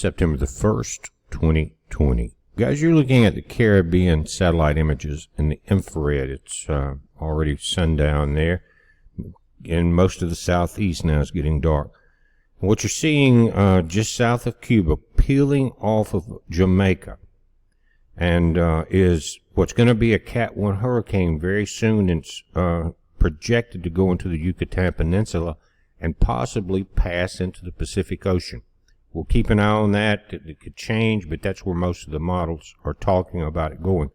September the 1st, 2020. Guys, you're looking at the Caribbean satellite images in the infrared. It's already sundown there, and most of the southeast now is getting dark. And what you're seeing just south of Cuba, peeling off of Jamaica, and is what's going to be a Cat 1 hurricane very soon. It's projected to go into the Yucatan Peninsula and possibly pass into the Pacific Ocean. We'll keep an eye on that. It could change, but that's where most of the models are talking about it going.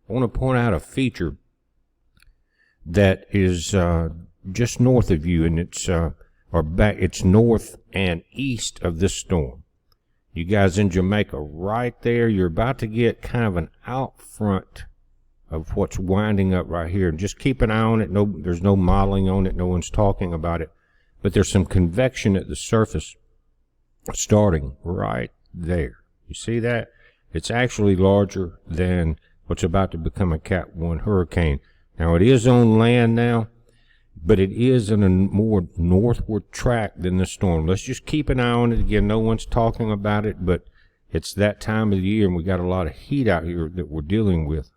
I want to point out a feature that is just north of you, and it's north and east of this storm. You guys in Jamaica, right there, you're about to get kind of an out front of what's winding up right here. Just keep an eye on it. There's no modeling on it. No one's talking about it. But there's some convection at the surface starting right there. You see that? It's actually larger than what's about to become a Cat 1 hurricane. Now, it is on land now, but it is in a more northward track than the storm. Let's just keep an eye on it. Again, no one's talking about it, but it's that time of the year, and we got a lot of heat out here that we're dealing with.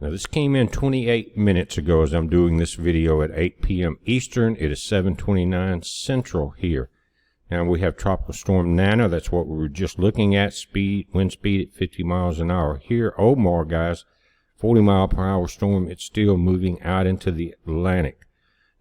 Now, this came in 28 minutes ago as I'm doing this video at 8 p.m. Eastern. It is 7:29 Central here. Now, we have Tropical Storm Nana. That's what we were just looking at. Wind speed at 50 miles an hour. Here, Omar, guys, 40-mile-per-hour storm. It's still moving out into the Atlantic.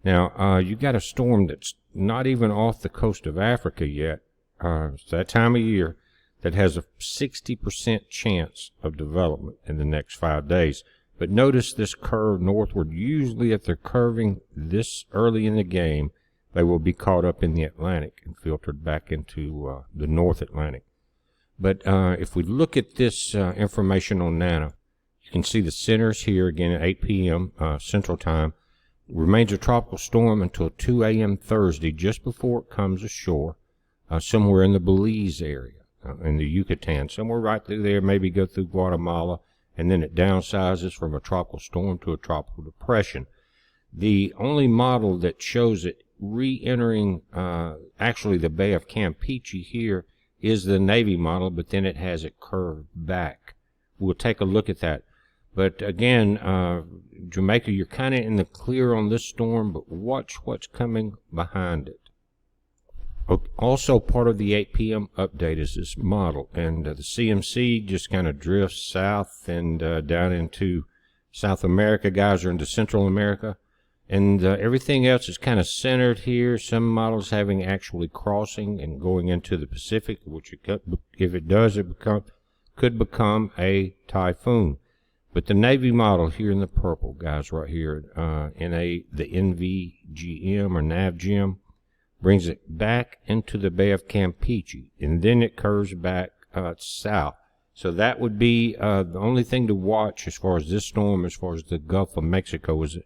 Now, you got a storm that's not even off the coast of Africa yet. It's that time of year that has a 60% chance of development in the next 5 days. But notice this curve northward. Usually if they're curving this early in the game, they will be caught up in the Atlantic and filtered back into the North Atlantic. But if we look at this information on Nana, you can see the centers here again at 8 p.m. Central Time. Remains a tropical storm until 2 a.m. Thursday, just before it comes ashore, somewhere in the Belize area, in the Yucatan, somewhere right through there, maybe go through Guatemala, and then it downsizes from a tropical storm to a tropical depression. The only model that shows it re-entering actually the Bay of Campeche here is the Navy model, but then it has it curved back. We'll take a look at that. But again, Jamaica, you're kind of in the clear on this storm, but watch what's coming behind it. Also, part of the 8 p.m. update is this model, and the CMC just kind of drifts south and down into South America. Guys are into Central America, and everything else is kind of centered here. Some models having actually crossing and going into the Pacific, which if it does, it could become a typhoon. But the Navy model here in the purple, guys, right here, the NVGM or NavGM, brings it back into the Bay of Campeche, and then it curves back south. So that would be the only thing to watch as far as this storm, as far as the Gulf of Mexico is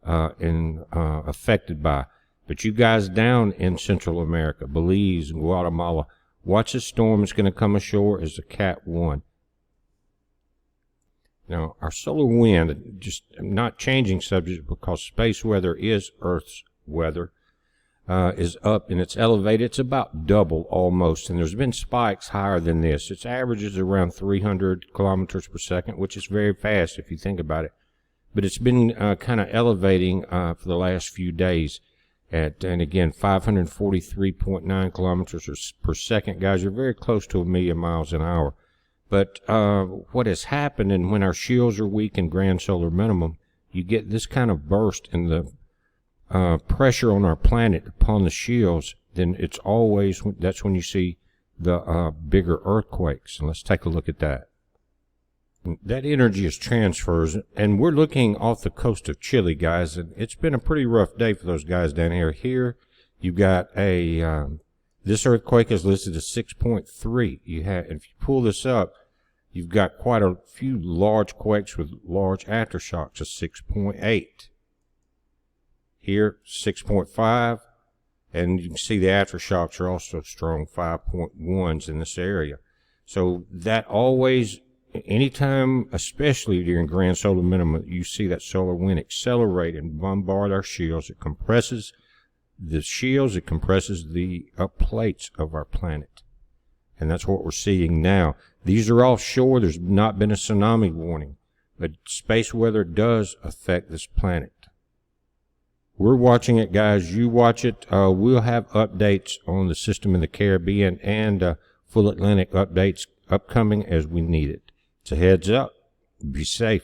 affected by. But you guys down in Central America, Belize and Guatemala, watch this storm. It's going to come ashore as a Cat 1. Now, our solar wind, just not changing subject because space weather is Earth's weather, is up and it's elevated. It's about double almost, and there's been spikes higher than this. Its average is around 300 kilometers per second, which is very fast if you think about it. But it's been kind of elevating for the last few days at, and again, 543.9 kilometers per second. Guys, you're very close to 1,000,000 miles an hour. But what has happened, and when our shields are weak and grand solar minimum, you get this kind of burst in the pressure on our planet upon the shields, then it's always, that's when you see the bigger earthquakes. And let's take a look at that. That energy is transfers, and we're looking off the coast of Chile, guys, and it's been a pretty rough day for those guys down here. Here, you've got a, this earthquake is listed as 6.3. If you pull this up, you've got quite a few large quakes with large aftershocks of 6.8. Here, 6.5, and you can see the aftershocks are also strong 5.1s in this area. So that always, anytime, especially during grand solar minimum, you see that solar wind accelerate and bombard our shields. It compresses the shields, it compresses the plates of our planet. and that's what we're seeing now. These are offshore. There's not been a tsunami warning, but space weather does affect this planet. We're watching it, guys. You watch it. We'll have updates on the system in the Caribbean and full Atlantic updates upcoming as we need it. It's a heads up. Be safe.